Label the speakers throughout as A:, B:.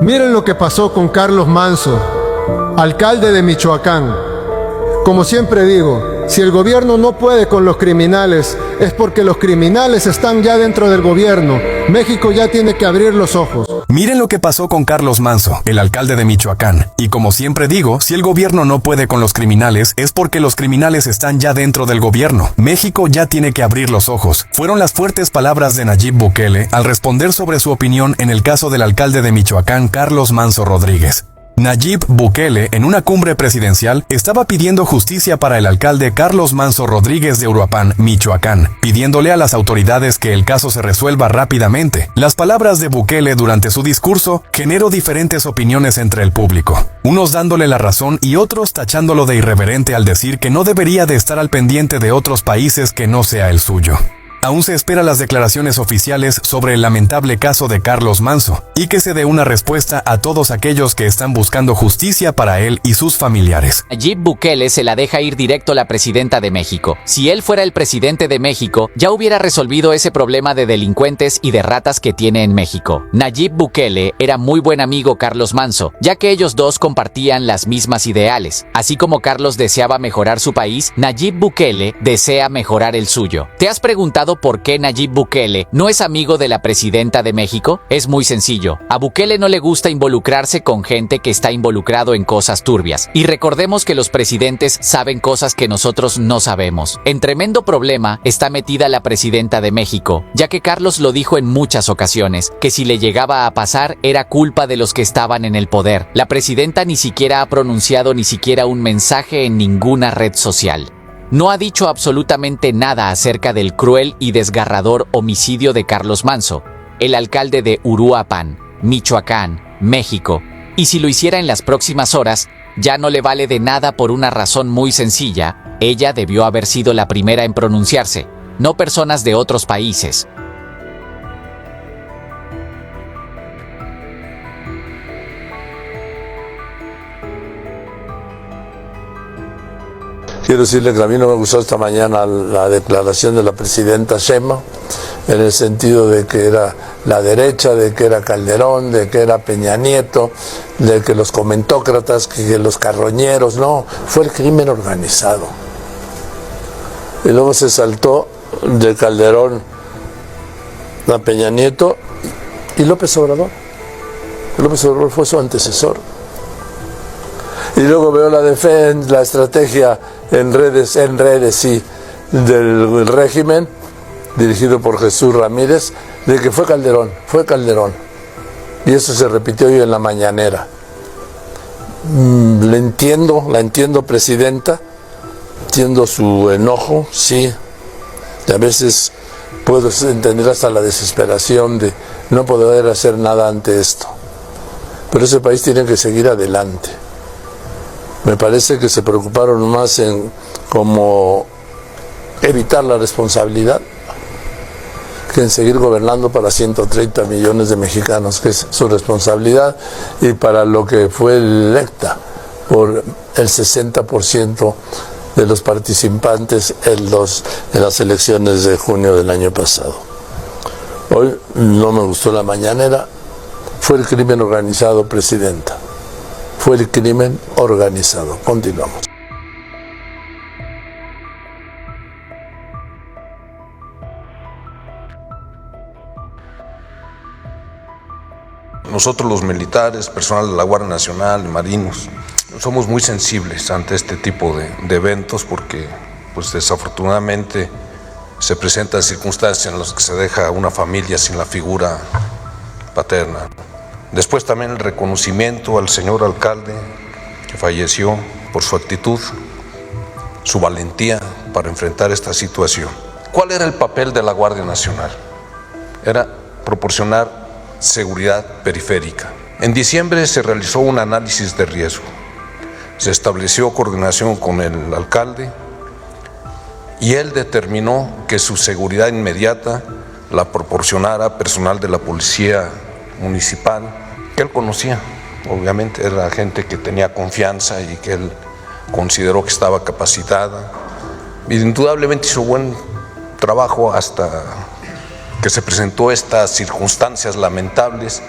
A: Miren lo que pasó con Carlos Manso, alcalde de Michoacán. Como siempre digo, si el gobierno no puede con los criminales, es porque los criminales están ya dentro del gobierno. México ya tiene que abrir los ojos.
B: Miren lo que pasó con Carlos Manso, el alcalde de Michoacán. Y como siempre digo, si el gobierno no puede con los criminales, es porque los criminales están ya dentro del gobierno. México ya tiene que abrir los ojos. Fueron las fuertes palabras de Nayib Bukele al responder sobre su opinión en el caso del alcalde de Michoacán, Carlos Manso Rodríguez. Nayib Bukele, en una cumbre presidencial, estaba pidiendo justicia para el alcalde Carlos Manso Rodríguez de Uruapan, Michoacán, pidiéndole a las autoridades que el caso se resuelva rápidamente. Las palabras de Bukele durante su discurso generó diferentes opiniones entre el público, unos dándole la razón y otros tachándolo de irreverente al decir que no debería de estar al pendiente de otros países que no sea el suyo. Aún se esperan las declaraciones oficiales sobre el lamentable caso de Carlos Manso y que se dé una respuesta a todos aquellos que están buscando justicia para él y sus familiares.
C: Nayib Bukele se la deja ir directo a la presidenta de México. Si él fuera el presidente de México, ya hubiera resolvido ese problema de delincuentes y de ratas que tiene en México. Nayib Bukele era muy buen amigo Carlos Manso, ya que ellos dos compartían las mismas ideales. Así como Carlos deseaba mejorar su país, Nayib Bukele desea mejorar el suyo. ¿Te has preguntado por qué Nayib Bukele no es amigo de la presidenta de México? Es muy sencillo. A Bukele no le gusta involucrarse con gente que está involucrado en cosas turbias. Y recordemos que los presidentes saben cosas que nosotros no sabemos. En tremendo problema está metida la presidenta de México, ya que Carlos lo dijo en muchas ocasiones, que si le llegaba a pasar era culpa de los que estaban en el poder. La presidenta ni siquiera ha pronunciado ni siquiera un mensaje en ninguna red social. No ha dicho absolutamente nada acerca del cruel y desgarrador homicidio de Carlos Manso, el alcalde de Uruapan, Michoacán, México. Y si lo hiciera en las próximas horas, ya no le vale de nada por una razón muy sencilla. Ella debió haber sido la primera en pronunciarse, no personas de otros países.
D: Quiero decirle que a mí no me gustó esta mañana la declaración de la presidenta Sheinbaum, en el sentido de que era la derecha, de que era Calderón, de que era Peña Nieto, de que los comentócratas, que los carroñeros, no, fue el crimen organizado. Y luego se saltó de Calderón a Peña Nieto y López Obrador. López Obrador fue su antecesor. Y luego veo la estrategia en redes sí, del régimen, dirigido por Jesús Ramírez, de que fue Calderón. Y eso se repitió hoy en la mañanera. La entiendo, presidenta, entiendo su enojo, sí. Y a veces puedo entender hasta la desesperación de no poder hacer nada ante esto. Pero ese país tiene que seguir adelante. Me parece que se preocuparon más en cómo evitar la responsabilidad que en seguir gobernando para 130 millones de mexicanos, que es su responsabilidad, y para lo que fue electa por el 60% de los participantes en las elecciones de junio del año pasado. Hoy no me gustó la mañanera, fue el crimen organizado, presidenta. Fue el crimen organizado. Continuamos.
E: Nosotros los militares, personal de la Guardia Nacional, marinos, somos muy sensibles ante este tipo de eventos porque pues desafortunadamente se presentan circunstancias en las que se deja una familia sin la figura paterna. Después también el reconocimiento al señor alcalde que falleció por su actitud, su valentía para enfrentar esta situación. ¿Cuál era el papel de la Guardia Nacional? Era proporcionar seguridad periférica. En diciembre se realizó un análisis de riesgo. Se estableció coordinación con el alcalde y él determinó que su seguridad inmediata la proporcionara personal de la policía municipal, que él conocía, obviamente era gente que tenía confianza y que él consideró que estaba capacitada. Y indudablemente hizo buen trabajo hasta que se presentó estas circunstancias lamentables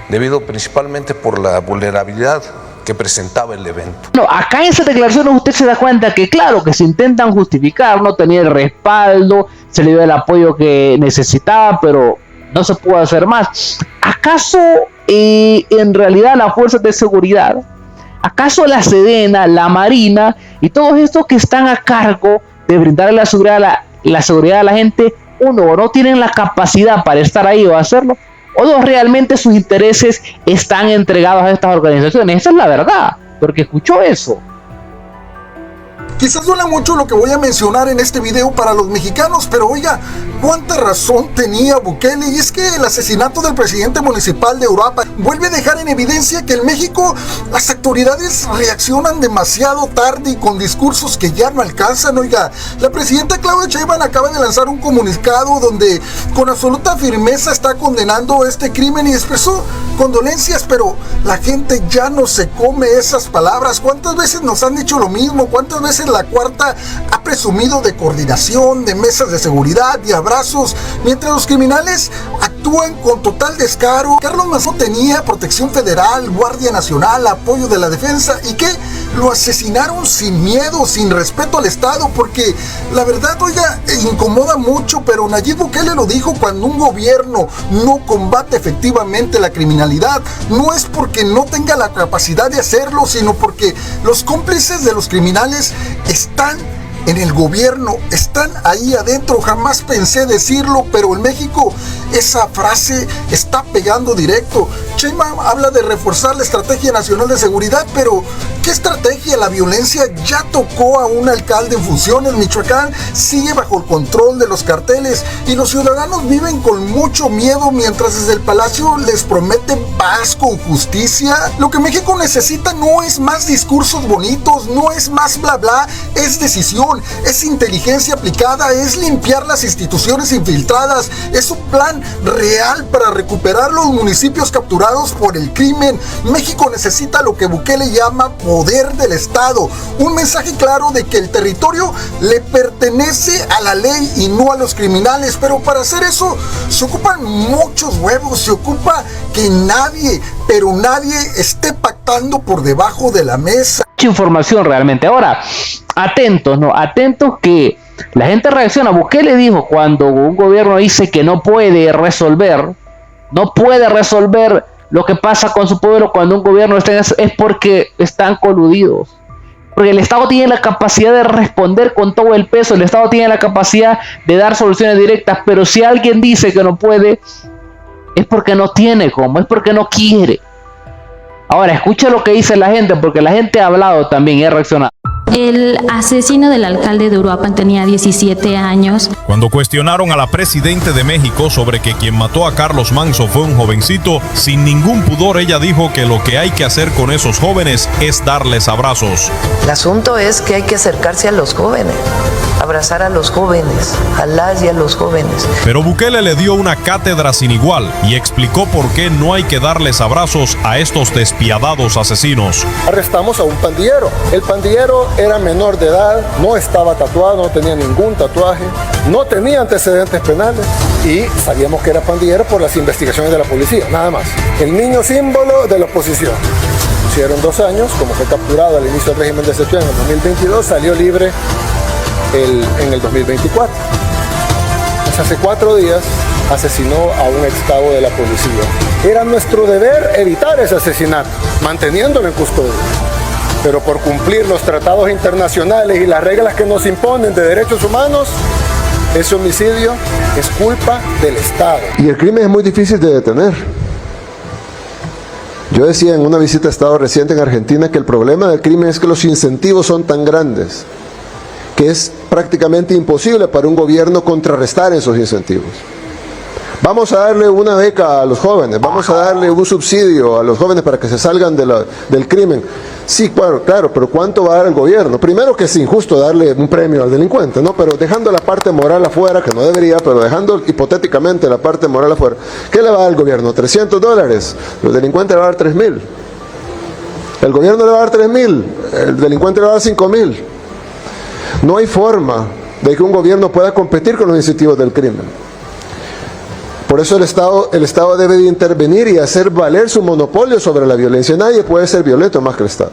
E: debido principalmente por la vulnerabilidad que presentaba el evento.
F: No, acá en esas declaraciones usted se da cuenta que claro, que se intentan justificar, no tenía el respaldo, se le dio el apoyo que necesitaba, pero no se pudo hacer más. ¿Acaso en realidad las fuerzas de seguridad, acaso la Sedena, la Marina y todos estos que están a cargo de brindarle la seguridad a la gente, uno, no tienen la capacidad para estar ahí o hacerlo, o dos, realmente sus intereses están entregados a estas organizaciones? Esa es la verdad, porque escuchó eso.
G: Quizás duela mucho lo que voy a mencionar en este video para los mexicanos, pero oiga, cuánta razón tenía Bukele. Y es que el asesinato del presidente municipal de Uruapan vuelve a dejar en evidencia que en México las autoridades reaccionan demasiado tarde y con discursos que ya no alcanzan. Oiga, la presidenta Claudia Sheinbaum acaba de lanzar un comunicado donde con absoluta firmeza está condenando este crimen y expresó condolencias, pero la gente ya no se come esas palabras. ¿Cuántas veces nos han dicho lo mismo? ¿Cuántas veces la cuarta ha presumido de coordinación, de mesas de seguridad, de abrazos, mientras los criminales actúan con total descaro? Carlos Manzo tenía protección federal, Guardia Nacional, apoyo de la defensa, y que lo asesinaron sin miedo, sin respeto al Estado, porque la verdad, oiga, incomoda mucho, pero Nayib Bukele lo dijo: cuando un gobierno no combate efectivamente la criminalidad, no es porque no tenga la capacidad de hacerlo, sino porque los cómplices de los criminales están en el gobierno, están ahí adentro. Jamás pensé decirlo, pero en México esa frase está pegando directo. Sheinbaum habla de reforzar la Estrategia Nacional de Seguridad, pero ¿qué estrategia? La violencia ya tocó a un alcalde en funciones. Michoacán sigue bajo el control de los carteles y los ciudadanos viven con mucho miedo mientras desde el palacio les prometen paz con justicia. Lo que México necesita no es más discursos bonitos, no es más bla bla, es decisión, es inteligencia aplicada, es limpiar las instituciones infiltradas, es un plan real para recuperar los municipios capturados por el crimen. México necesita lo que Bukele llama poder del Estado, un mensaje claro de que el territorio le pertenece a la ley y no a los criminales. Pero para hacer eso se ocupan muchos huevos, se ocupa que nadie, pero nadie esté pactando por debajo de la mesa.
F: Mucha información realmente. Ahora, atentos, ¿no? Atentos que la gente reacciona. Bukele dijo, cuando un gobierno dice que no puede resolver lo que pasa con su pueblo cuando un gobierno está en eso, es porque están coludidos. Porque el Estado tiene la capacidad de responder con todo el peso, el Estado tiene la capacidad de dar soluciones directas, pero si alguien dice que no puede, es porque no tiene cómo, es porque no quiere. Ahora, escucha lo que dice la gente, porque la gente ha hablado también y ha reaccionado.
H: El asesino del alcalde de Uruapan tenía 17 años.
I: Cuando cuestionaron a la presidenta de México sobre que quien mató a Carlos Manzo fue un jovencito, sin ningún pudor ella dijo que lo que hay que hacer con esos jóvenes es darles abrazos.
J: El asunto es que hay que acercarse a los jóvenes, abrazar a los jóvenes, a las y a los jóvenes.
I: Pero Bukele le dio una cátedra sin igual y explicó por qué no hay que darles abrazos a estos despiadados asesinos.
K: Arrestamos a un pandillero. El pandillero era menor de edad, no estaba tatuado, no tenía ningún tatuaje, no tenía antecedentes penales y sabíamos que era pandillero por las investigaciones de la policía, nada más. El niño símbolo de la oposición. Pusieron 2 años, como fue capturado al inicio del régimen de excepción en el 2022, salió libre en el 2024. Pues hace 4 días asesinó a un ex cabo de la policía. Era nuestro deber evitar ese asesinato, manteniéndolo en custodia. Pero por cumplir los tratados internacionales y las reglas que nos imponen de derechos humanos, ese homicidio es culpa del Estado.
A: Y el crimen es muy difícil de detener. Yo decía en una visita a Estado reciente en Argentina que el problema del crimen es que los incentivos son tan grandes que es prácticamente imposible para un gobierno contrarrestar esos incentivos. Vamos a darle una beca a los jóvenes, vamos a darle un subsidio a los jóvenes para que se salgan del crimen. Sí, claro, pero ¿cuánto va a dar el gobierno? Primero que es injusto darle un premio al delincuente, ¿no? Pero dejando la parte moral afuera, que no debería, pero dejando hipotéticamente la parte moral afuera, ¿qué le va a dar el gobierno? $300, el delincuente le va a dar 3,000. El gobierno le va a dar 3,000, el delincuente le va a dar 5,000. No hay forma de que un gobierno pueda competir con los incentivos del crimen. Por eso el Estado debe de intervenir y hacer valer su monopolio sobre la violencia. Nadie puede ser violento más que el Estado.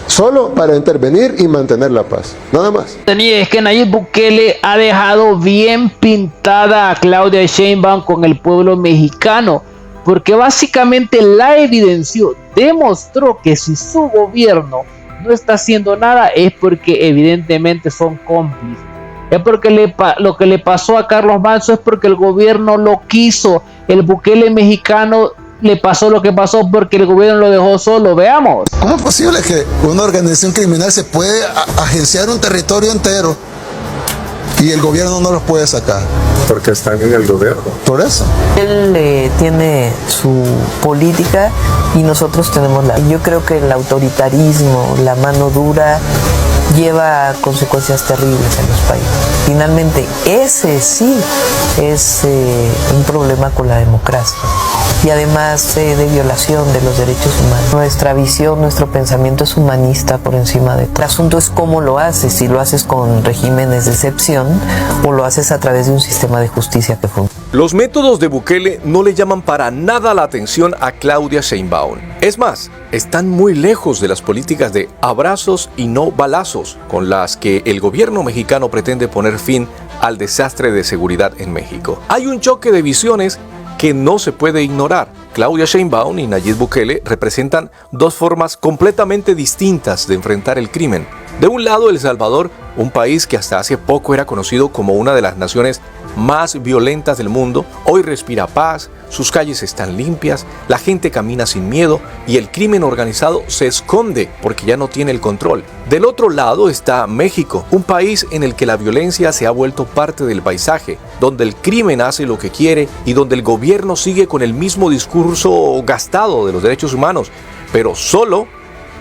A: Solo para intervenir y mantener la paz, nada más.
F: Es que Nayib Bukele ha dejado bien pintada a Claudia Sheinbaum con el pueblo mexicano, porque básicamente la evidenció, demostró que si su gobierno no está haciendo nada es porque evidentemente son cómplices. Es porque lo que le pasó a Carlos Manso es porque el gobierno lo quiso. El Bukele mexicano le pasó lo que pasó porque el gobierno lo dejó solo. Veamos.
L: ¿Cómo es posible que una organización criminal se puede agenciar un territorio entero y el gobierno no los puede sacar?
M: Porque están en el gobierno.
L: Por eso.
J: Él tiene su política y nosotros tenemos la. Yo creo que el autoritarismo, la mano dura, lleva consecuencias terribles en los países. Finalmente, ese sí es un problema con la democracia y además de violación de los derechos humanos. Nuestra visión, nuestro pensamiento es humanista por encima de todo. El asunto es cómo lo haces, si lo haces con regímenes de excepción o lo haces a través de un sistema de justicia que funcione.
N: Los métodos de Bukele no le llaman para nada la atención a Claudia Sheinbaum. Es más, están muy lejos de las políticas de abrazos y no balazos con las que el gobierno mexicano pretende poner fin al desastre de seguridad en México. Hay un choque de visiones que no se puede ignorar. Claudia Sheinbaum y Nayib Bukele representan dos formas completamente distintas de enfrentar el crimen. De un lado, El Salvador, un país que hasta hace poco era conocido como una de las naciones más violentas del mundo, hoy respira paz, sus calles están limpias, la gente camina sin miedo y el crimen organizado se esconde porque ya no tiene el control. Del otro lado está México, un país en el que la violencia se ha vuelto parte del paisaje, donde el crimen hace lo que quiere y donde el gobierno sigue con el mismo discurso gastado de los derechos humanos, pero solo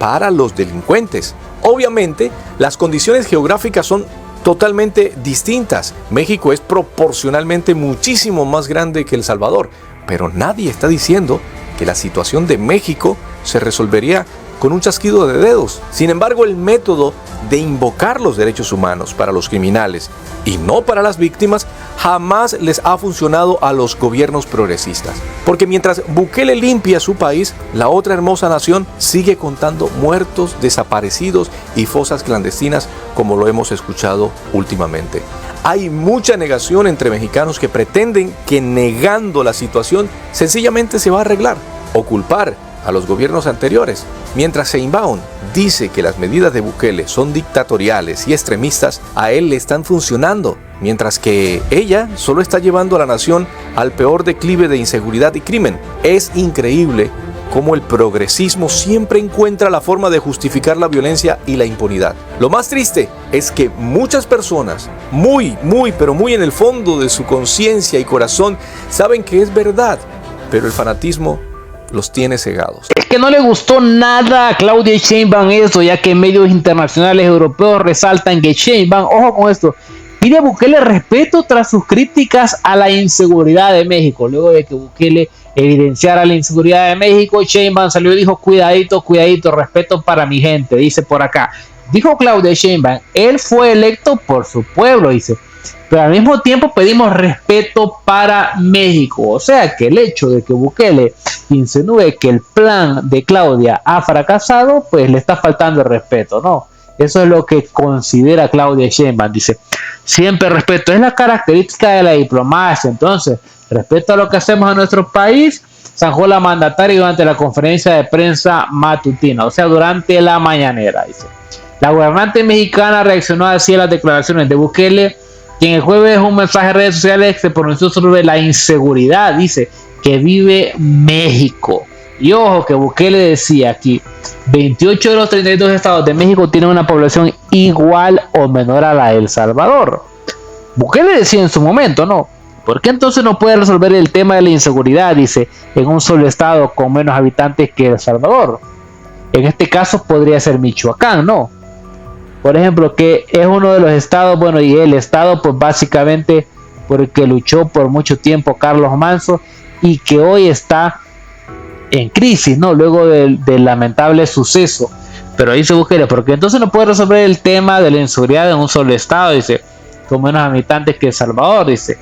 N: para los delincuentes. Obviamente, las condiciones geográficas son totalmente distintas. México es proporcionalmente muchísimo más grande que El Salvador, pero nadie está diciendo que la situación de México se resolvería con un chasquido de dedos. Sin embargo, el método de invocar los derechos humanos para los criminales y no para las víctimas jamás les ha funcionado a los gobiernos progresistas. Porque mientras Bukele limpia su país, la otra hermosa nación sigue contando muertos, desaparecidos y fosas clandestinas como lo hemos escuchado últimamente. Hay mucha negación entre mexicanos que pretenden que negando la situación sencillamente se va a arreglar o culpar a los gobiernos anteriores. Mientras Sheinbaum dice que las medidas de Bukele son dictatoriales y extremistas, a él le están funcionando, mientras que ella solo está llevando a la nación al peor declive de inseguridad y crimen. Es increíble cómo el progresismo siempre encuentra la forma de justificar la violencia y la impunidad. Lo más triste es que muchas personas, muy en el fondo de su conciencia y corazón, saben que es verdad, pero el fanatismo los tiene cegados.
F: Es que no le gustó nada a Claudia Sheinbaum eso, ya que medios internacionales europeos resaltan que Sheinbaum, ojo con esto, pide a Bukele respeto tras sus críticas a la inseguridad de México. Luego de que Bukele evidenciara la inseguridad de México, Sheinbaum salió y dijo: cuidadito, respeto para mi gente, dice por acá. Dijo Claudia Sheinbaum, él fue electo por su pueblo, dice, pero al mismo tiempo pedimos respeto para México. O sea que el hecho de que Bukele insinúe que el plan de Claudia ha fracasado, pues le está faltando el respeto, ¿no? Eso es lo que considera Claudia Sheinbaum. Dice, siempre respeto, es la característica de la diplomacia. Entonces, respeto a lo que hacemos en nuestro país, zanjó la mandataria durante la conferencia de prensa matutina, o sea, durante la mañanera, dice. La gobernante mexicana reaccionó así a las declaraciones de Bukele, quien el jueves en un mensaje en redes sociales se pronunció sobre la inseguridad, dice, que vive México. Y ojo que Bukele decía aquí, 28 de los 32 estados de México tienen una población igual o menor a la de El Salvador. Bukele decía en su momento, ¿no? ¿Por qué entonces no puede resolver el tema de la inseguridad, dice, en un solo estado con menos habitantes que El Salvador? En este caso podría ser Michoacán, ¿no? Por ejemplo, que es uno de los estados, bueno, y el estado pues básicamente por el que luchó por mucho tiempo Carlos Manso y que hoy está en crisis, ¿no? Luego del lamentable suceso. Pero ahí se busca, porque entonces no puede resolver el tema de la inseguridad en un solo estado, dice, con menos habitantes que El Salvador, dice.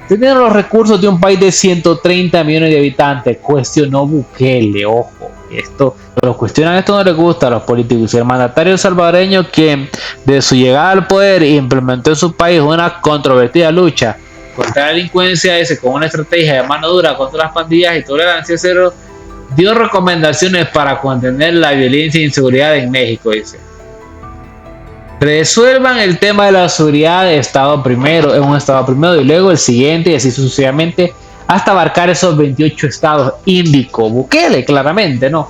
F: Teniendo los recursos de un país de 130 millones de habitantes, cuestionó Bukele, ojo, esto lo cuestionan, esto no les gusta a los políticos. El mandatario salvadoreño, quien de su llegada al poder implementó en su país una controvertida lucha contra la delincuencia, con una estrategia de mano dura contra las pandillas y tolerancia cero, dio recomendaciones para contener la violencia e inseguridad en México, dice. Resuelvan el tema de la seguridad de estado primero, en un estado primero y luego el siguiente y así sucesivamente hasta abarcar esos 28 estados, indicó Bukele claramente, ¿no?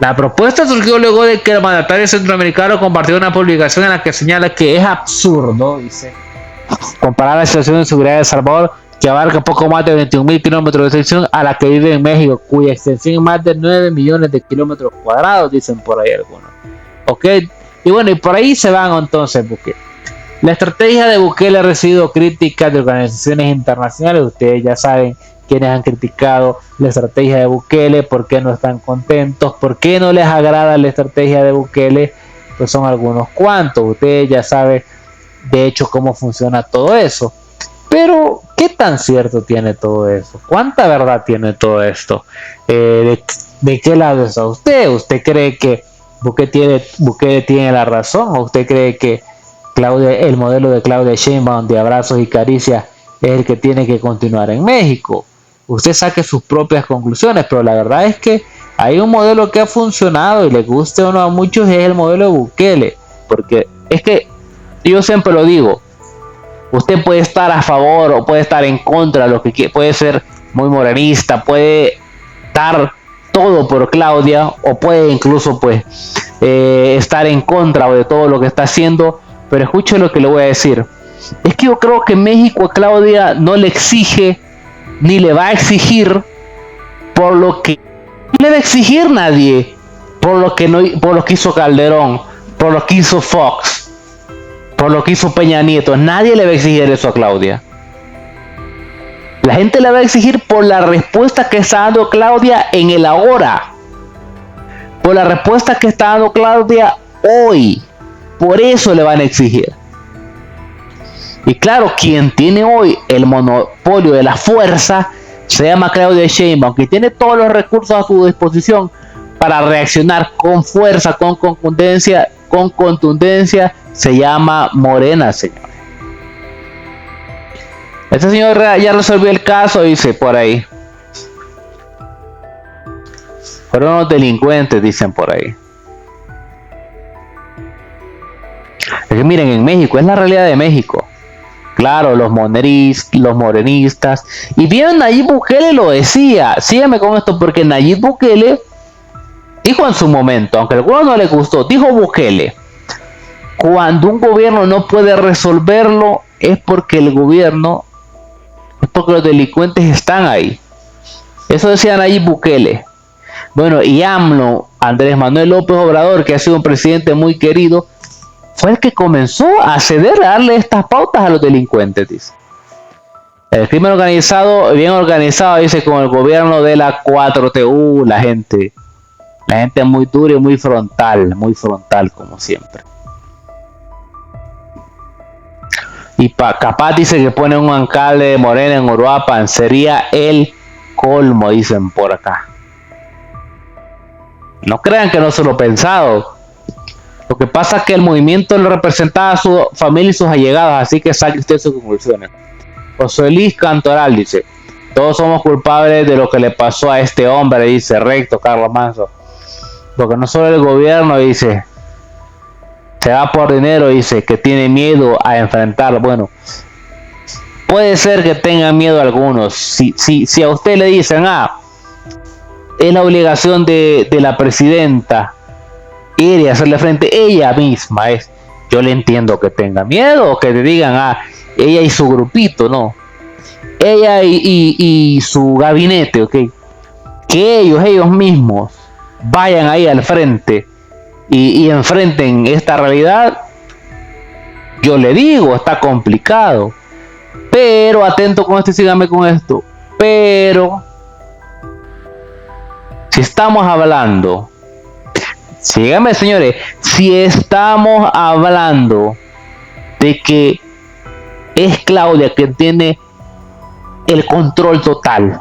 F: La propuesta surgió luego de que el mandatario centroamericano compartió una publicación en la que señala que es absurdo, dice, comparar la situación de seguridad de El Salvador, que abarca poco más de 21.000 kilómetros de extensión, a la que vive en México, cuya extensión es más de 9 millones de kilómetros cuadrados, dicen por ahí algunos. Ok. Y bueno, y por ahí se van entonces, Bukele. La estrategia de Bukele ha recibido críticas de organizaciones internacionales. Ustedes ya saben quiénes han criticado la estrategia de Bukele, por qué no están contentos, por qué no les agrada la estrategia de Bukele. Pues son algunos cuantos. Ustedes ya saben, de hecho, cómo funciona todo eso. Pero, ¿qué tan cierto tiene todo eso? ¿Cuánta verdad tiene todo esto? ¿De qué lado está usted? ¿Usted cree que Bukele tiene la razón? ¿O usted cree que el modelo de Claudia Sheinbaum de abrazos y caricias es el que tiene que continuar en México? Usted saque sus propias conclusiones, pero la verdad es que hay un modelo que ha funcionado y le guste o no a muchos, es el modelo de Bukele, porque es que yo siempre lo digo, usted puede estar a favor o puede estar en contra, lo que puede ser muy morenista, puede dar todo por Claudia o puede incluso pues estar en contra de todo lo que está haciendo, pero escuche lo que le voy a decir. Es que yo creo que México a Claudia no le exige ni le va a exigir por lo que no le va a exigir nadie, por lo que hizo Calderón, por lo que hizo Fox, por lo que hizo Peña Nieto. Nadie le va a exigir eso a Claudia. La gente le va a exigir por la respuesta que está dando Claudia en el ahora, por la respuesta que está dando Claudia hoy. Por eso le van a exigir. Y claro, quien tiene hoy el monopolio de la fuerza se llama Claudia Sheinbaum, que tiene todos los recursos a su disposición para reaccionar con fuerza, con contundencia. Se llama Morena, señor. Este señor ya resolvió el caso, dice por ahí. Fueron unos delincuentes, dicen por ahí. Es que miren, en México, es la realidad de México. Claro, los morenistas. Y bien, Nayib Bukele lo decía. Sígueme con esto, porque Nayib Bukele dijo en su momento, aunque a algunos no les gustó, dijo Bukele: cuando un gobierno no puede resolverlo, es porque los delincuentes están ahí. Eso decía Nayib Bukele. Bueno, y AMLO, Andrés Manuel López Obrador, que ha sido un presidente muy querido, fue el que comenzó a ceder, a darle estas pautas a los delincuentes, dice. El crimen organizado, bien organizado, dice, con el gobierno de la 4T. La gente es muy dura y muy frontal como siempre. Y capaz dice que pone un alcalde de Morena en Uruapan, sería el colmo, dicen por acá. No crean que no se lo he pensado. Lo que pasa es que el movimiento lo representaba a su familia y sus allegados, así que saque usted sus conclusiones. José Luis Cantoral dice: todos somos culpables de lo que le pasó a este hombre, dice recto Carlos Manso. Porque no solo el gobierno, dice, se va por dinero, dice, que tiene miedo a enfrentarlo. Bueno, puede ser que tengan miedo algunos. Si a usted le dicen, es la obligación de la presidenta ir y hacerle frente ella misma, yo le entiendo que tenga miedo, o que te digan, ella y su grupito, no, ella y su gabinete, ok, que ellos mismos vayan ahí al frente y enfrenten esta realidad. Yo le digo, está complicado, pero atento con esto y síganme con esto. Pero si estamos hablando, síganme, señores, si estamos hablando de que es Claudia quien tiene el control total.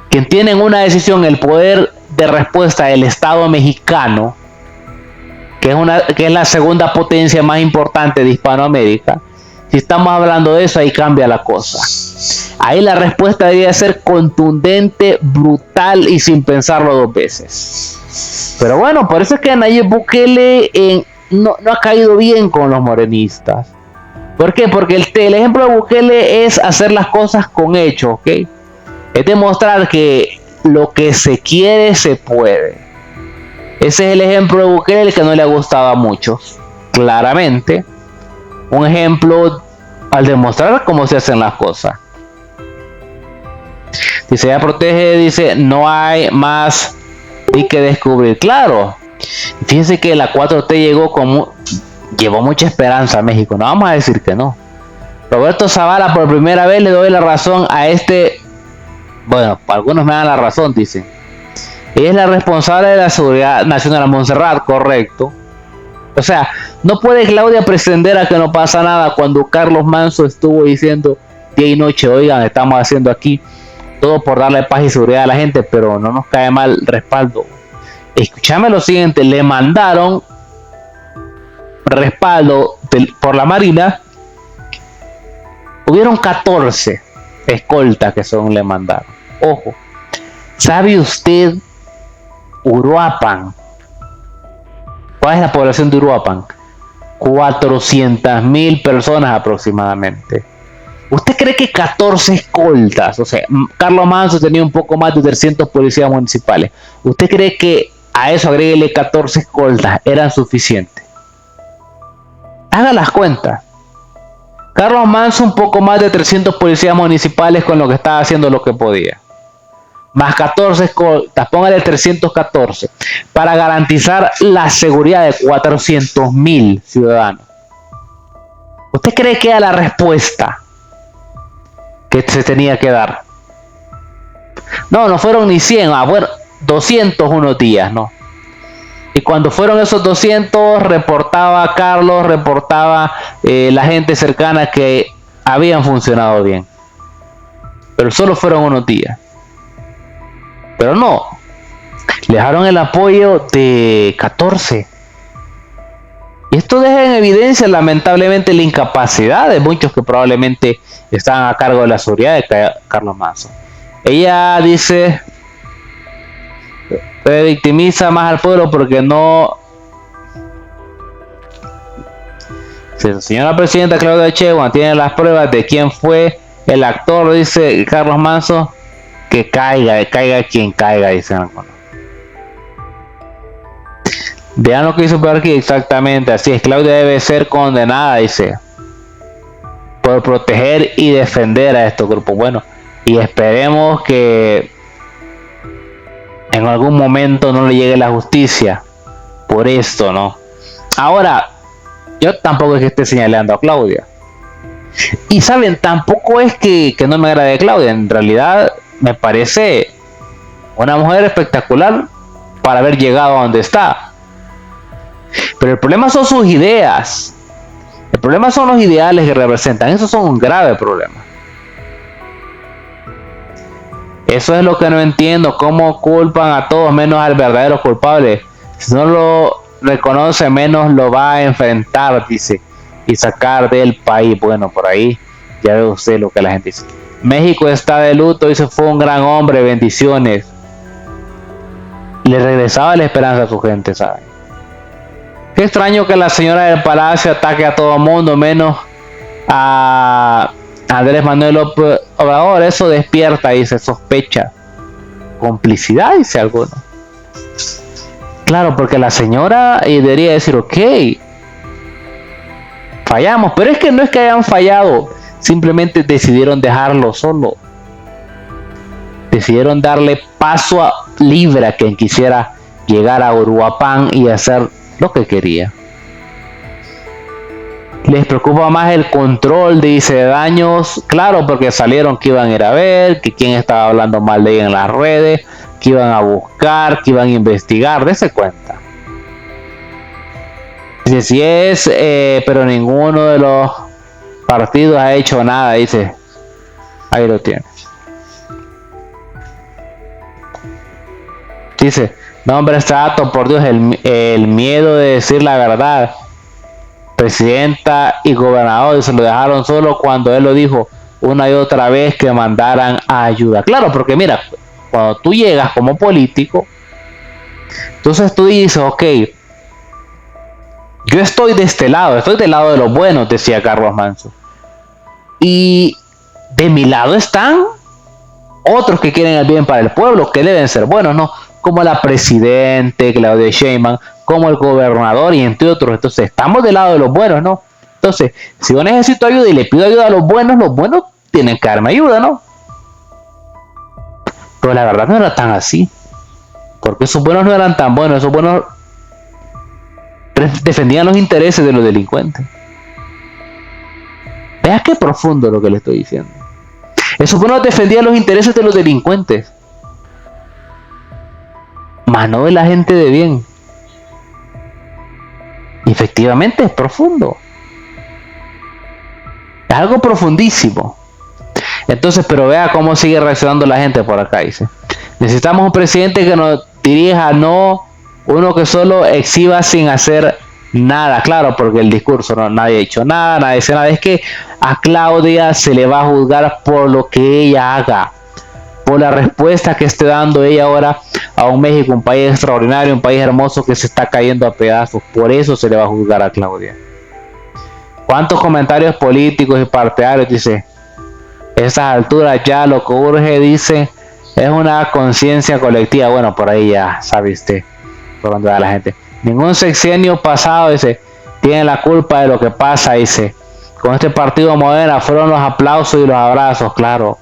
F: Quien tiene en una decisión el poder de respuesta del Estado mexicano, que es la segunda potencia más importante de Hispanoamérica. Si estamos hablando de eso, ahí cambia la cosa. Ahí la respuesta debería ser contundente, brutal y sin pensarlo dos veces. Pero bueno, por eso es que Nayib Bukele no ha caído bien con los morenistas. ¿Por qué? Porque el ejemplo de Bukele es hacer las cosas con hechos, ¿ok? Es demostrar que lo que se quiere se puede. Ese es el ejemplo de Bukele, el que no le ha gustado a muchos, claramente. Un ejemplo al demostrar cómo se hacen las cosas. Dice, ya protege, dice, no hay más y que descubrir. Claro, fíjense que la 4T llevó mucha esperanza a México, no vamos a decir que no. Roberto Zavala, por primera vez le doy la razón a bueno, algunos me dan la razón, dicen. Ella es la responsable de la seguridad nacional a Montserrat, correcto. O sea, no puede Claudia pretender a que no pasa nada cuando Carlos Manzo estuvo diciendo día y noche, oigan, estamos haciendo aquí todo por darle paz y seguridad a la gente, pero no nos cae mal respaldo. Escúchame lo siguiente, le mandaron respaldo por la Marina. Hubieron 14 escoltas que le mandaron. Ojo, ¿sabe usted Uruapan? ¿Cuál es la población de Uruapan? 400,000 personas aproximadamente. ¿Usted cree que 14 escoltas, o sea, Carlos Manzo tenía un poco más de 300 policías municipales? ¿Usted cree que a eso agréguele 14 escoltas eran suficientes? Haga las cuentas. Carlos Manzo un poco más de 300 policías municipales con lo que estaba haciendo lo que podía. Más 14 escoltas, póngale 314, para garantizar la seguridad de 400,000 ciudadanos. ¿Usted cree que era la respuesta que se tenía que dar? No fueron ni 100, bueno, 200 unos días, ¿no? Y cuando fueron esos 200, reportaba Carlos, reportaba la gente cercana que habían funcionado bien. Pero solo fueron unos días. Pero no, le dejaron el apoyo de 14. Y esto deja en evidencia lamentablemente la incapacidad de muchos que probablemente están a cargo de la seguridad de Carlos Manzo. Ella dice, se victimiza más al pueblo porque no... Si la señora presidenta Claudia Sheinbaum tiene las pruebas de quién fue el actor, dice Carlos Manzo, que caiga quien caiga, dicen. Vean lo que hizo por aquí, exactamente, así es. Claudia debe ser condenada, dice, por proteger y defender a estos grupos. Bueno, y esperemos que en algún momento no le llegue la justicia por esto, ¿no? Ahora, yo tampoco es que esté señalando a Claudia. Y saben, tampoco es que no me agrade Claudia. En realidad me parece una mujer espectacular para haber llegado a donde está. Pero el problema son sus ideas. El problema son los ideales que representan. Esos son un grave problema. Eso es lo que no entiendo. Cómo culpan a todos menos al verdadero culpable. Si no lo reconoce, menos lo va a enfrentar, dice, y sacar del país. Bueno, por ahí ya ve usted lo que la gente dice. México está de luto, dice, fue un gran hombre, bendiciones. Le regresaba la esperanza a su gente, ¿saben? Qué extraño que la señora del Palacio ataque a todo mundo, menos a Andrés Manuel López Obrador. Eso despierta, dice, sospecha. Complicidad, dice alguno. Claro, porque la señora debería decir, ok, fallamos, pero es que no es que hayan fallado, simplemente decidieron dejarlo solo. Decidieron darle paso libre a quien quisiera llegar a Uruapan y hacer lo que quería. Les preocupa más el control, dice, de daños. Claro, porque salieron que iban a ir a ver, que quién estaba hablando mal de ella en las redes, que iban a buscar, que iban a investigar. Dese cuenta. Dice, si es, pero ninguno de los partidos ha hecho nada, dice. Ahí lo tienes. Dice, no hombre, este dato, por Dios, el miedo de decir la verdad. Presidenta y gobernador se lo dejaron solo cuando él lo dijo una y otra vez que mandaran ayuda. Claro, porque mira, cuando tú llegas como político, entonces tú dices, ok, yo estoy de este lado, estoy del lado de los buenos, decía Carlos Manso. Y de mi lado están otros que quieren el bien para el pueblo, que deben ser buenos, ¿no? Como la presidente Claudia Sheinbaum, como el gobernador y entre otros. Entonces estamos del lado de los buenos, ¿no? Entonces, si yo necesito ayuda y le pido ayuda a los buenos tienen que darme ayuda, ¿no? Pero la verdad no era tan así. Porque esos buenos no eran tan buenos, esos buenos defendían los intereses de los delincuentes. Vea qué profundo lo que le estoy diciendo. Esos buenos defendían los intereses de los delincuentes, más no de la gente de bien. Y efectivamente es profundo. Es algo profundísimo. Entonces, pero vea cómo sigue reaccionando la gente por acá, dice. Necesitamos un presidente que nos dirija, no uno que solo exhiba sin hacer nada. Claro, porque el discurso, no, nadie ha dicho nada, nadie dice nada. Es que a Claudia se le va a juzgar por lo que ella haga, por la respuesta que esté dando ella ahora a un México, un país extraordinario, un país hermoso que se está cayendo a pedazos. Por eso se le va a juzgar a Claudia. ¿Cuántos comentarios políticos y partidarios dice? A esas alturas ya lo que urge, dice, es una conciencia colectiva. Bueno, por ahí ya sabe usted por dónde va la gente. Ningún sexenio pasado, dice, tiene la culpa de lo que pasa, dice. Con este partido Morena fueron los aplausos y los abrazos, claro.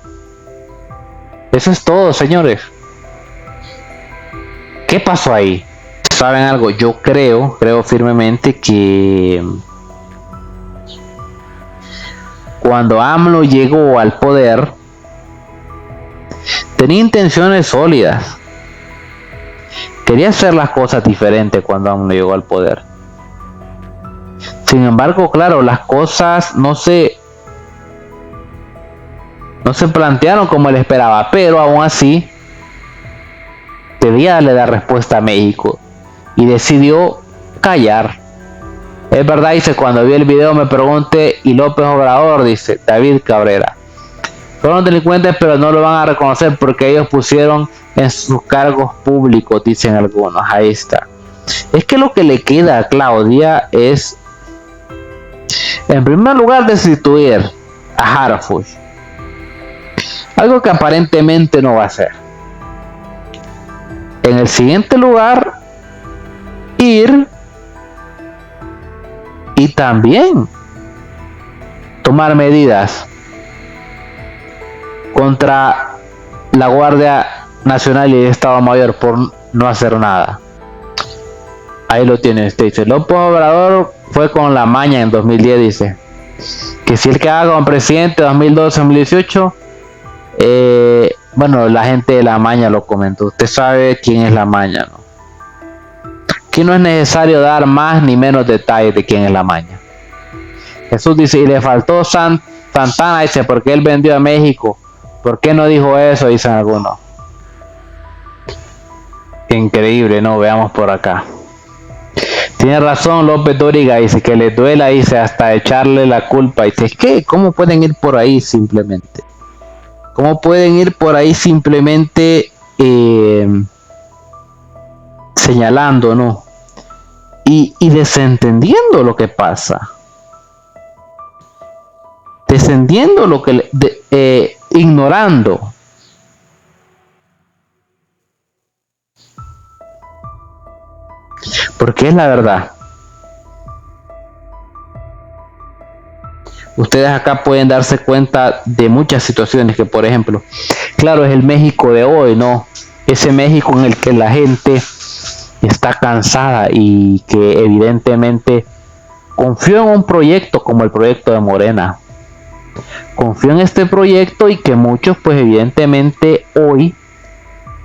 F: Eso es todo, señores. ¿Qué pasó ahí? ¿Saben algo? Yo creo firmemente que cuando AMLO llegó al poder, tenía intenciones sólidas. Quería hacer las cosas diferentes cuando AMLO llegó al poder. Sin embargo, claro, las cosas no se plantearon como él esperaba, pero aún así debía darle la respuesta a México y decidió callar. Es verdad, dice, cuando vi el video me pregunté, y López Obrador, dice David Cabrera, fueron delincuentes pero no lo van a reconocer porque ellos pusieron en sus cargos públicos, dicen algunos. Ahí está. Es que lo que le queda a Claudia es, en primer lugar, destituir a Harfuch, algo que aparentemente no va a hacer. En el siguiente lugar, ir y también tomar medidas contra la Guardia Nacional y el Estado Mayor por no hacer nada. Ahí lo tiene usted, dice. López Obrador fue con la maña en 2010, dice. Que si él quedaba como presidente 2012-2018, bueno, la gente de la maña lo comentó. Usted sabe quién es la maña, ¿no? Aquí no es necesario dar más ni menos detalles de quién es la maña. Jesús dice, y le faltó Santana, dice, porque él vendió a México. ¿Por qué no dijo eso? Dicen algunos. Increíble, ¿no? Veamos por acá. Tiene razón López Dóriga, dice, que le duela, dice, hasta echarle la culpa. Dice, es que, ¿cómo pueden ir por ahí simplemente? ¿Cómo pueden ir por ahí simplemente señalando, ¿no? Y desentendiendo lo que pasa. Descendiendo lo que... ignorando. Porque es la verdad. Ustedes acá pueden darse cuenta de muchas situaciones que, por ejemplo, claro, es el México de hoy, ¿no? Ese México en el que la gente está cansada y que evidentemente confió en un proyecto como el proyecto de Morena. Confió en este proyecto y que muchos, pues evidentemente hoy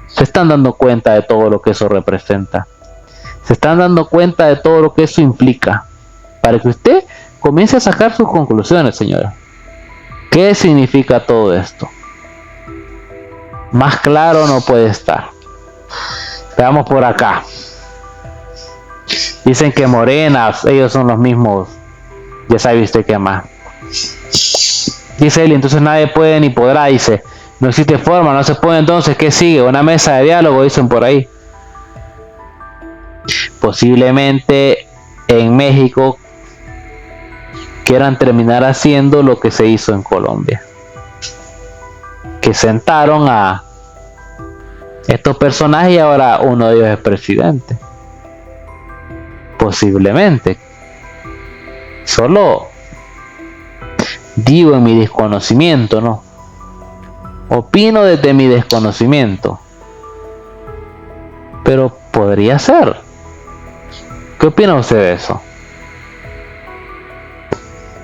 F: se están dando cuenta de todo lo que eso representa. Se están dando cuenta de todo lo que eso implica. Para que usted comience a sacar sus conclusiones, señora. ¿Qué significa todo esto? Más claro no puede estar. Veamos por acá. Dicen que Morena, ellos son los mismos. Ya sabe usted qué más. Dice él, entonces nadie puede ni podrá, dice. No existe forma, no se puede, entonces, ¿qué sigue? Una mesa de diálogo, dicen por ahí. Posiblemente en México quieran terminar haciendo lo que se hizo en Colombia. Que sentaron a estos personajes y ahora uno de ellos es presidente. Posiblemente. Solo digo en mi desconocimiento, ¿no? Opino desde mi desconocimiento. Pero podría ser. ¿Qué opina usted de eso?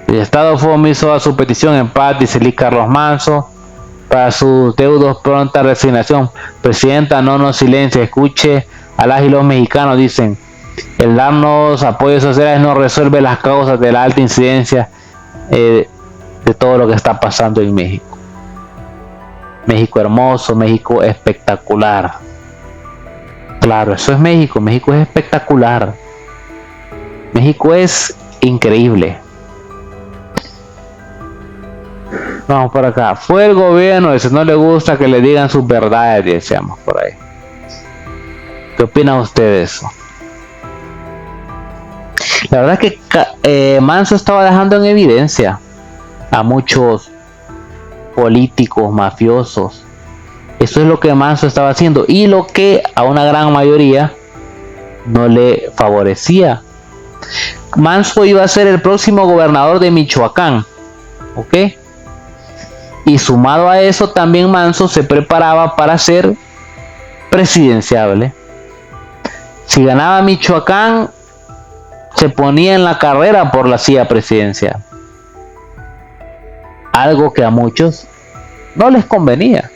F: El Estado fue omiso a su petición en paz, dice Luis Carlos Manso. Para sus deudos, pronta resignación. Presidenta, no nos silencie, escuche a las y los mexicanos, dicen. El darnos apoyos sociales no resuelve las causas de la alta incidencia de todo lo que está pasando en México. México hermoso, México espectacular. Claro, eso es México. México es espectacular. México es increíble. Vamos por acá. Fue el gobierno, dice, no le gusta que le digan sus verdades, decíamos por ahí. ¿Qué opina usted de eso? La verdad es que Manso estaba dejando en evidencia a muchos políticos mafiosos. Eso es lo que Manso estaba haciendo y lo que a una gran mayoría no le favorecía. Manso iba a ser el próximo gobernador de Michoacán, ¿ok? Y sumado a eso también Manso se preparaba para ser presidenciable. Si ganaba Michoacán, se ponía en la carrera por la silla presidencial. Algo que a muchos no les convenía.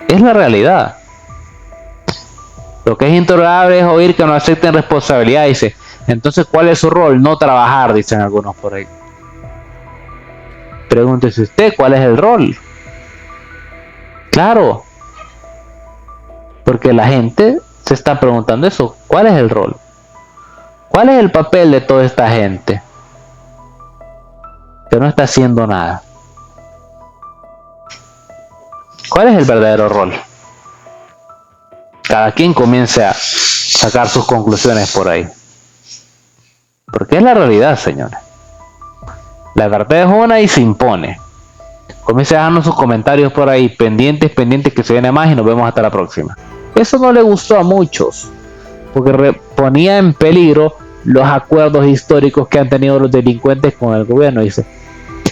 F: Es la realidad. Lo que es intolerable es oír que no acepten responsabilidad, dice. Entonces, ¿cuál es su rol? No trabajar, dicen algunos por ahí. Pregúntese usted, ¿cuál es el rol? Claro. Porque la gente se está preguntando eso. ¿Cuál es el rol? ¿Cuál es el papel de toda esta gente que no está haciendo nada? ¿Cuál es el verdadero rol? Cada quien comience a sacar sus conclusiones por ahí. Porque es la realidad, señores. La verdad es una y se impone. Comience a dejarnos sus comentarios por ahí, pendientes que se viene más y nos vemos hasta la próxima. Eso no le gustó a muchos, porque ponía en peligro los acuerdos históricos que han tenido los delincuentes con el gobierno. Dice,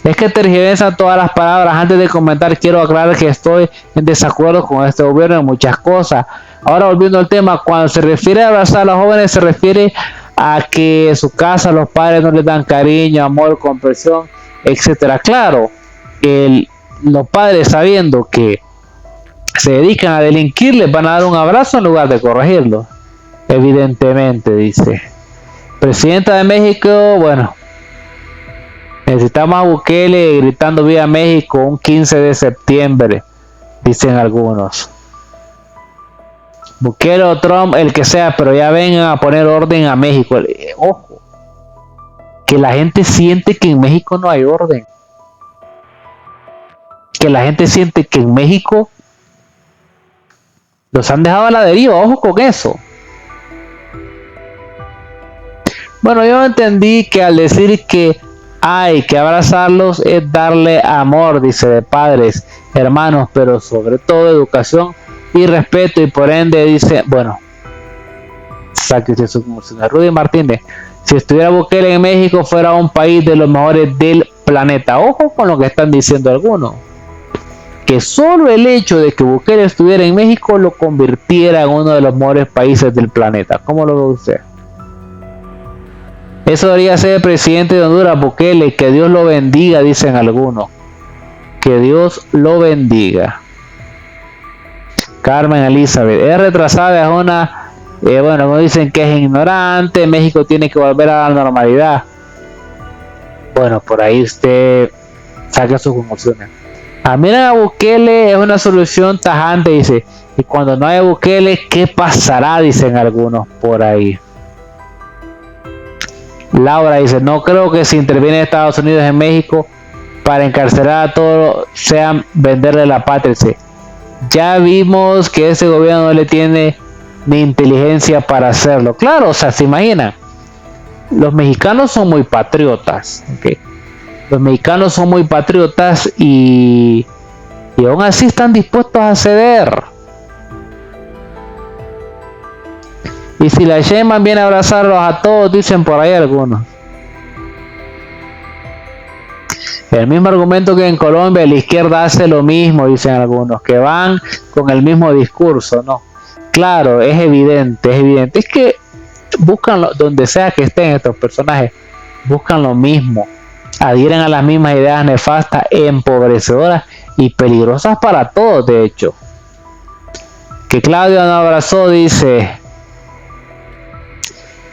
F: es que tergiversan todas las palabras. Antes de comentar, quiero aclarar que estoy en desacuerdo con este gobierno en muchas cosas. Ahora, volviendo al tema, cuando se refiere a abrazar a los jóvenes, se refiere a que en su casa los padres no les dan cariño, amor, comprensión, etcétera. Claro, los padres, sabiendo que se dedican a delinquir, les van a dar un abrazo en lugar de corregirlo. Evidentemente, dice. Presidenta de México, bueno, necesitamos a Bukele gritando viva México un 15 de septiembre, dicen algunos. Bukele o Trump, el que sea, pero ya vengan a poner orden a México. Ojo, que la gente siente que en México no hay orden. Que la gente siente que en México los han dejado a la deriva. Ojo con eso. Bueno, yo entendí que al decir que hay que abrazarlos es darle amor, dice, de padres, hermanos, pero sobre todo educación y respeto, y por ende dice, bueno, saque usted su música. Rudy Martínez, si estuviera Bukele en México fuera un país de los mejores del planeta. Ojo con lo que están diciendo algunos, que solo el hecho de que Bukele estuviera en México lo convirtiera en uno de los mejores países del planeta. ¿Cómo lo ve usted? Eso debería ser el presidente de Honduras, Bukele. Que Dios lo bendiga, dicen algunos. Que Dios lo bendiga. Carmen Elizabeth, es retrasada, es una, bueno, como dicen que es ignorante, México tiene que volver a la normalidad. Bueno, por ahí usted saque sus conclusiones. Miren a Bukele es una solución tajante, dice. Y cuando no haya Bukele, ¿qué pasará? Dicen algunos por ahí. Laura dice, no creo que si interviene Estados Unidos en México para encarcelar a todos sean venderle la patria. Dice, ya vimos que ese gobierno no le tiene ni inteligencia para hacerlo. Claro, o sea, se imaginan. Los mexicanos son muy patriotas. ¿Okay? Los mexicanos son muy patriotas y aún así están dispuestos a ceder. Y si la Sheinbaum viene a abrazarlos a todos, dicen por ahí algunos. El mismo argumento que en Colombia, la izquierda hace lo mismo, dicen algunos, que van con el mismo discurso, ¿no? Claro, es evidente. Es que buscan, donde sea que estén estos personajes, buscan lo mismo. Adhieren a las mismas ideas nefastas, empobrecedoras y peligrosas para todos, de hecho. Que Claudia no abrazó, dice...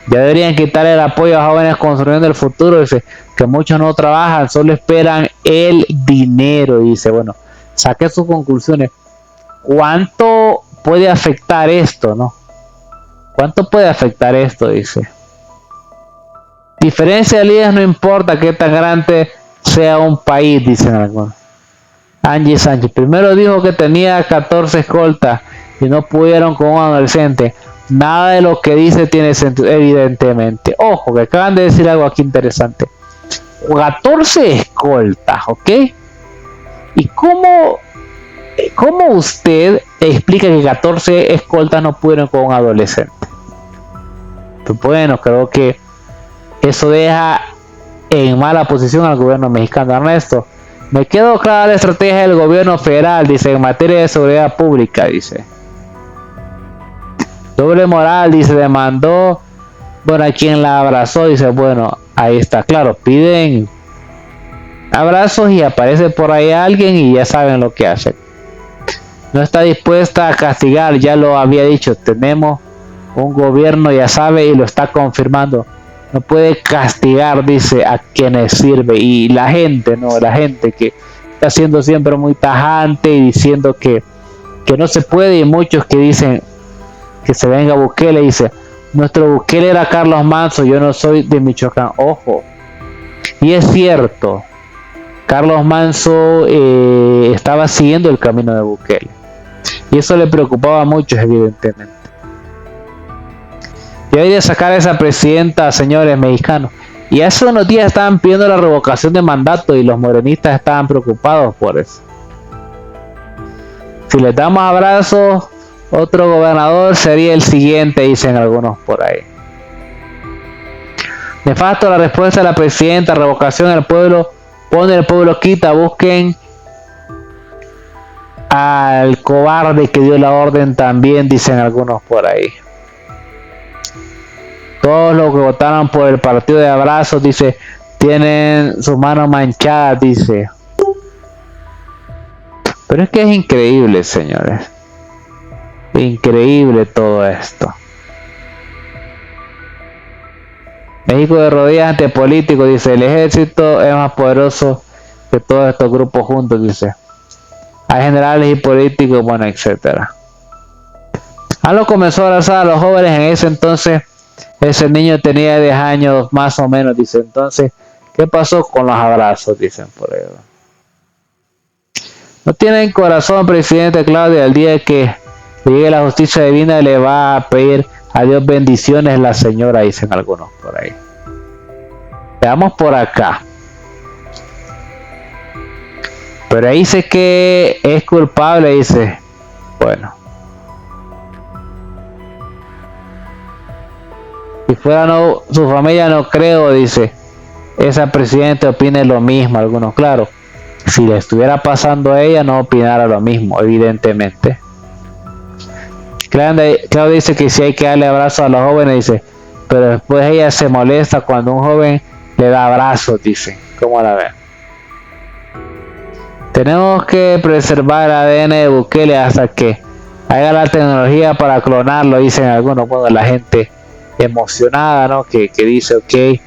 F: Ya deberían quitarle el apoyo a jóvenes construyendo el futuro. Dice que muchos no trabajan, solo esperan el dinero. Dice, bueno, saque sus conclusiones. ¿Cuánto puede afectar esto, no? ¿Cuánto puede afectar esto? Dice. Diferencia de líderes no importa qué tan grande sea un país, dicen algunos. Angie Sánchez. Primero dijo que tenía 14 escoltas y no pudieron con un adolescente. Nada de lo que dice tiene sentido, evidentemente. Ojo, que acaban de decir algo aquí interesante. 14 escoltas, ¿ok? ¿Y cómo usted explica que 14 escoltas no pudieron con un adolescente? Pues bueno, creo que eso deja en mala posición al gobierno mexicano. Ernesto, me quedó clara la estrategia del gobierno federal, dice, en materia de seguridad pública, dice. Doble moral, dice, demandó, bueno, a quien la abrazó, dice, bueno, ahí está, claro, piden abrazos y aparece por ahí alguien y ya saben lo que hacen. No está dispuesta a castigar, ya lo había dicho, tenemos un gobierno, ya sabe, y lo está confirmando, no puede castigar, dice, a quienes sirve, y la gente, no, la gente que está siendo siempre muy tajante y diciendo que no se puede, y muchos que dicen que se venga Bukele, dice, nuestro Bukele era Carlos Manso, yo no soy de Michoacán. Ojo, y es cierto, Carlos Manso estaba siguiendo el camino de Bukele y eso le preocupaba a muchos, evidentemente. Y hay de sacar a esa presidenta, señores mexicanos, y hace unos días estaban pidiendo la revocación de mandato y los morenistas estaban preocupados por eso. Si les damos abrazos, otro gobernador sería el siguiente, dicen algunos por ahí. Nefasto la respuesta de la presidenta, revocación del pueblo, pone el pueblo quita, busquen al cobarde que dio la orden también, dicen algunos por ahí. Todos los que votaron por el partido de abrazos, dice, tienen sus manos manchadas, dice. Pero es que es increíble, señores. Increíble todo esto. México de rodillas ante políticos, dice, el ejército es más poderoso que todos estos grupos juntos, dice. Hay generales y políticos, bueno, etcétera. Lo comenzó a abrazar a los jóvenes en ese entonces. Ese niño tenía 10 años más o menos, dice. Entonces, ¿qué pasó con los abrazos? Dicen por ahí. No tienen corazón, presidente Claudia. El día que llegue la justicia divina le va a pedir a Dios bendiciones la señora, dicen algunos por ahí. Veamos por acá. Pero ahí dice que es culpable, dice. Bueno. Si fuera no, su familia no creo, dice. Esa presidenta opine lo mismo, algunos, claro. Si le estuviera pasando a ella, no opinara lo mismo, evidentemente. Claudia dice que si hay que darle abrazo a los jóvenes, dice. Pero después ella se molesta cuando un joven le da abrazos, dice. ¿Cómo la ven? Tenemos que preservar el ADN de Bukele hasta que haya la tecnología para clonarlo, dicen algunos. Bueno, la gente emocionada, ¿no? Que dice, ok,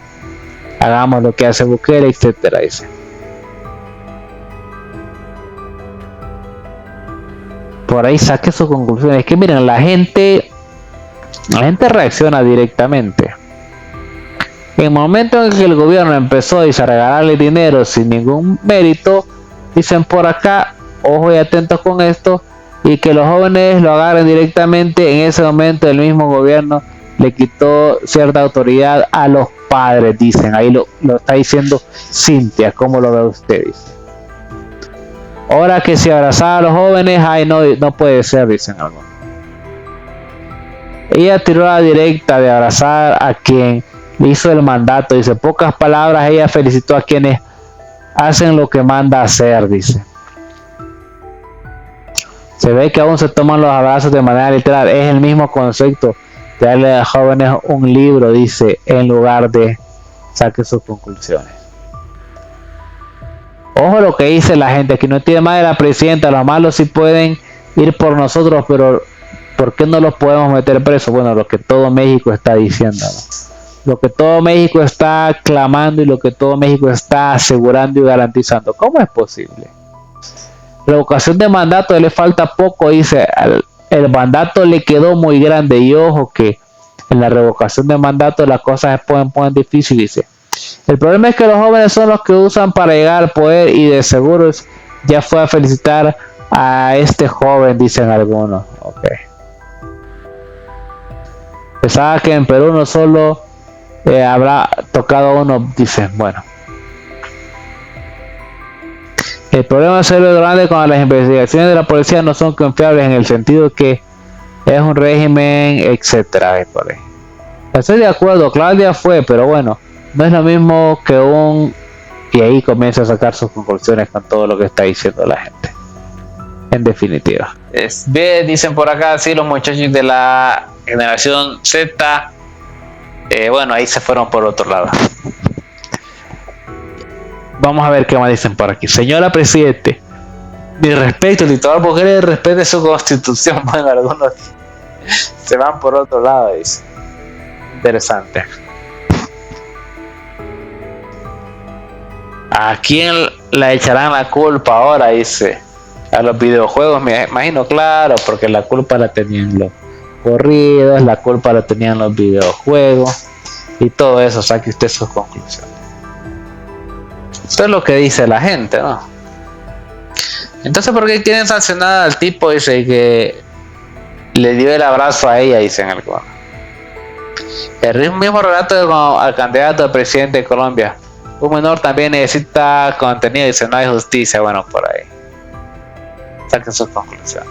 F: hagamos lo que hace Bukele, etcétera, dice. por ahí saque sus conclusiones. Es que miren, la gente reacciona directamente. En el momento en que el gobierno empezó a regalarle dinero sin ningún mérito, dicen por acá, ojo y atentos con esto, y que los jóvenes lo agarren directamente. En ese momento el mismo gobierno le quitó cierta autoridad a los padres, dicen. Ahí lo está diciendo Cintia. ¿Cómo lo ve usted? Dice. Ahora que si abrazaba a los jóvenes, ay, no puede ser, dicen algo. Ella tiró la directa de abrazar a quien le hizo el mandato. Dice, pocas palabras, ella felicitó a quienes hacen lo que manda hacer, dice. Se ve que aún se toman los abrazos de manera literal. Es el mismo concepto de darle a jóvenes un libro, dice, en lugar de saque sus conclusiones. Ojo lo que dice la gente, que no tiene más de la presidenta. Los malos sí pueden ir por nosotros, pero ¿por qué no los podemos meter presos? Bueno, lo que todo México está diciendo, ¿no? Lo que todo México está clamando y lo que todo México está asegurando y garantizando. ¿Cómo es posible? Revocación de mandato, le falta poco, dice. El mandato le quedó muy grande. Y ojo que en la revocación de mandato las cosas se ponen difíciles, dice. El problema es que los jóvenes son los que usan para llegar al poder, y de seguro ya fue a felicitar a este joven, dicen algunos. Okay. Pensaba que en Perú no solo habrá tocado uno, dicen. Bueno. El problema es ser grande cuando las investigaciones de la policía no son confiables, en el sentido que es un régimen, etcétera. Estoy de acuerdo, Claudia fue, pero bueno, no es lo mismo que y ahí comienza a sacar sus conclusiones con todo lo que está diciendo la gente. En definitiva. Bien, dicen por acá, sí, los muchachos de la generación Z, bueno, ahí se fueron por otro lado. Vamos a ver qué más dicen por aquí. Señora Presidente, mi respeto, el dictador Bukele respete su constitución. Bueno, algunos se van por otro lado, dice. Interesante. ¿A quién le echarán la culpa ahora? Dice. A los videojuegos, me imagino, claro, porque la culpa la tenían los corridos, la culpa la tenían los videojuegos y todo eso. Saque usted sus conclusiones. Esto es lo que dice la gente, ¿no? Entonces, ¿por qué quieren sancionar al tipo? Dice que le dio el abrazo a ella, dicen algunos. El mismo relato al candidato a presidente de Colombia. Un menor también necesita contenido, dice, no hay justicia. Bueno, por ahí. Saquen sus conclusiones.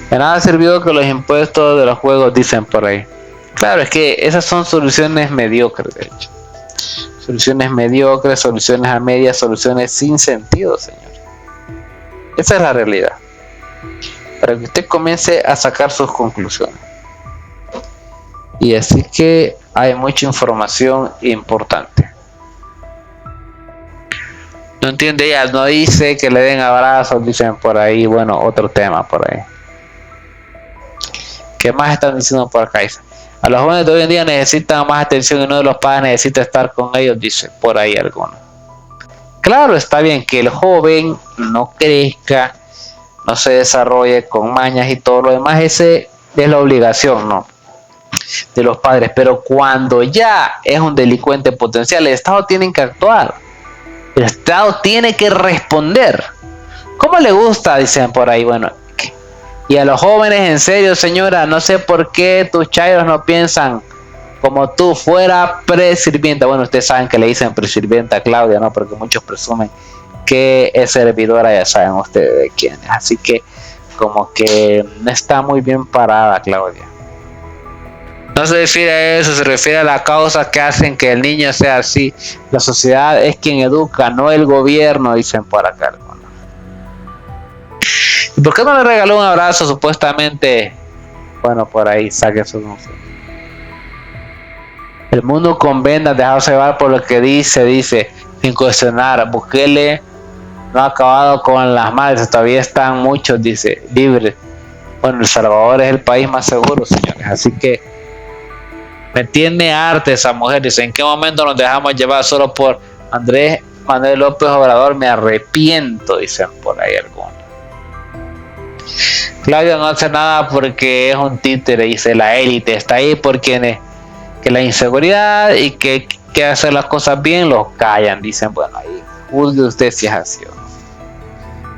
F: De nada sirvió que los impuestos de los juegos, dicen por ahí. Claro, es que esas son soluciones mediocres, de hecho. Soluciones mediocres, soluciones a medias, soluciones sin sentido, señor. Esa es la realidad. Para que usted comience a sacar sus conclusiones. Y así que hay mucha información importante. No entiende ella, no dice que le den abrazos, dicen por ahí. Bueno, otro tema por ahí. ¿Qué más están diciendo por acá? Dice, a los jóvenes de hoy en día necesitan más atención y uno de los padres necesita estar con ellos, dice por ahí alguno. Claro, está bien que el joven no crezca, no se desarrolle con mañas y todo lo demás. Ese es la obligación, ¿no?, de los padres. Pero cuando ya es un delincuente potencial, el Estado tiene que actuar. El Estado tiene que responder. ¿Cómo le gusta? Dicen por ahí. Bueno, y a los jóvenes, en serio, señora, no sé por qué tus chairos no piensan como tú, fuera presirvienta. Bueno, ustedes saben que le dicen presirvienta a Claudia, ¿no? Porque muchos presumen que es servidora, ya saben ustedes de quién es. Así que como que no está muy bien parada Claudia. No se refiere a eso, se refiere a la causa que hacen que el niño sea así. La sociedad es quien educa, no el gobierno, dicen por acá. ¿Y por qué no le regaló un abrazo supuestamente? Bueno, por ahí, saque su confusión. El mundo con vendas, dejarse llevar por lo que dice, sin cuestionar. Bukele no ha acabado con las madres, todavía están muchos, dice, libres. Bueno, El Salvador es el país más seguro, señores, así que me tiene arte esa mujer. Dice, ¿en qué momento nos dejamos llevar solo por Andrés Manuel López Obrador? Me arrepiento, dicen por ahí algunos. Claudia no hace nada porque es un títere, dice la élite, está ahí por quienes que la inseguridad y que hacer las cosas bien los callan, dicen, bueno, ahí juzgue usted si es así.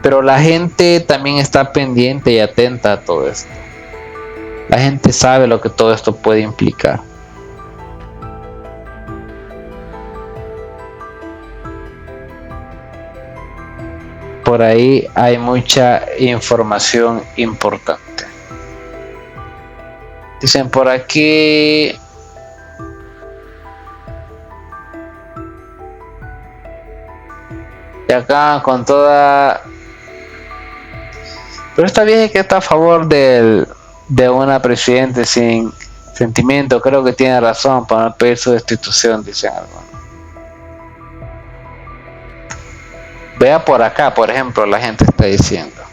F: Pero la gente también está pendiente y atenta a todo esto. La gente sabe lo que todo esto puede implicar. Por ahí hay mucha información importante. Dicen por aquí. Y acá con toda. Pero esta vieja que está a favor de una presidente sin sentimiento, creo que tiene razón para no pedir su destitución, dicen algunos. Vea por acá, por ejemplo, la gente está diciendo.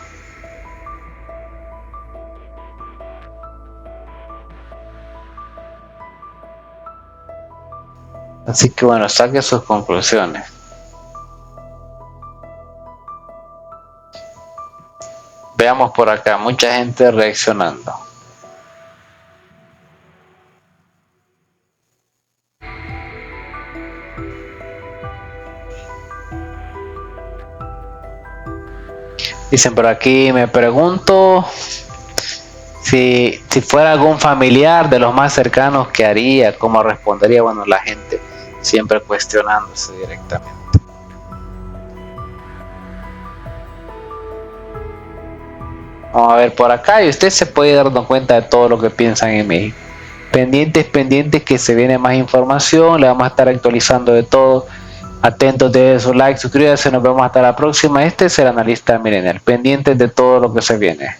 F: Así que bueno, saque sus conclusiones. Veamos por acá, mucha gente reaccionando. Dicen por aquí, me pregunto si fuera algún familiar de los más cercanos, ¿qué haría? ¿Cómo respondería? Bueno, la gente siempre cuestionándose directamente. Vamos a ver por acá y usted se puede dar cuenta de todo lo que piensan en México. Pendientes que se viene más información, le vamos a estar actualizando de todo. Atentos de su like, suscríbase, nos vemos hasta la próxima. Este es el analista millennial, pendientes de todo lo que se viene.